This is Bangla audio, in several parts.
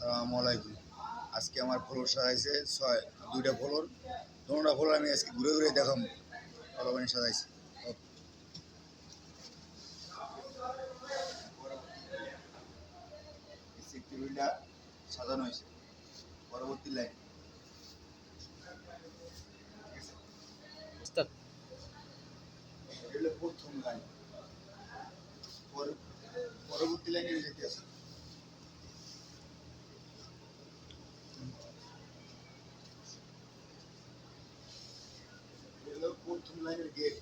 আসসালামু আলাইকুম। আজকে আমার ফ্লোর সাজাইছে দুইটা ফ্লোর। দুটা ফ্লোর আমি আজকে ঘুরে ঘুরে দেখাম ফ্লোর বানিয়ে সাজাইছি। টেবিলটা সাজানো হয়েছে পরবর্তী লাইন। এটা হলো প্রথম লাইন, পরবর্তী লাইনে যেতে আছে। প্রথম লাইনের গেট,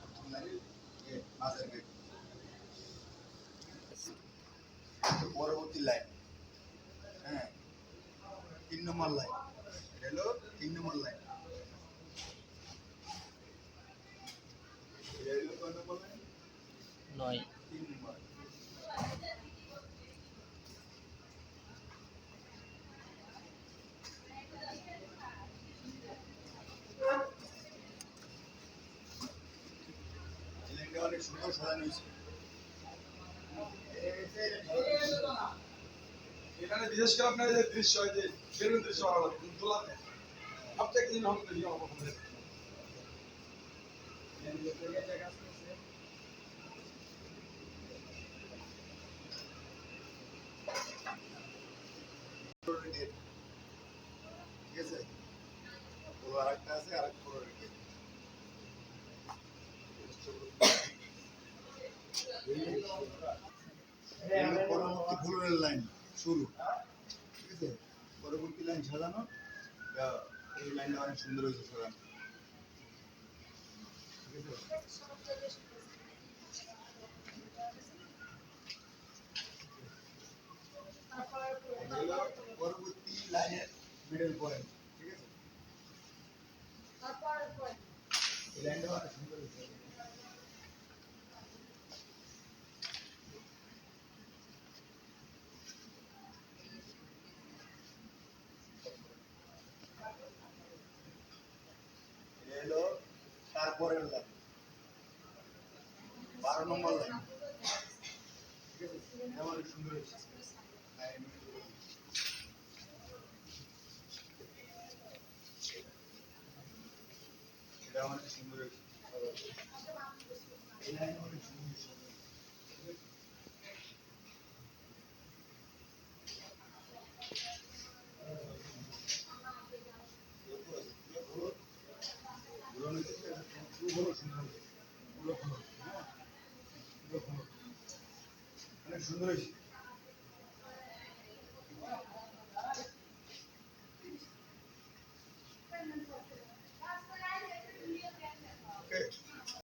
প্রথম লাইনের গেট, মাঝের গেট। পরবর্তী লাইন, হ্যাঁ, 3 নম্বর লাইন। এটা হলো 3 নম্বর লাইন। এটা হলো কয় নম্বর লাইন? 9। 3 নম্বর। লাইনটা অনেক সুন্দর সাজানো হয়েছে। এখানে বিশেষ করে আপনার যে দৃশ্য হয় যে বেলুন দৃশ্য ভালো লাগে তোলা সবচেয়ে কিছু হবে না আমার পছন্দের ঠিক আছে, পুরো আরেকটা আছে, আরেক পুরো রেখে পরবর্তী ফ্লোরের লাইন শুরু। ঠিক আছে, পরবর্তী লাইন সাজানো। এই লাইনটা অনেক সুন্দর হয়েছে সাজানো। ঠিক আছে, পরবর্তী লাইনের মিডল পয়েন্ট। ঠিক আছে, এই লাইনটা অনেক সুন্দর হয়েছে। এটা হলো তারপরের লাইন, 12 নম্বর লাইন। ঠিক আছে, এটা অনেক সুন্দর হয়েছে। এটা অনেক সুন্দর হয়েছে। এই লাইন অনেক সুন্দর হয়েছে। অনেক সুন্দর হয়েছে।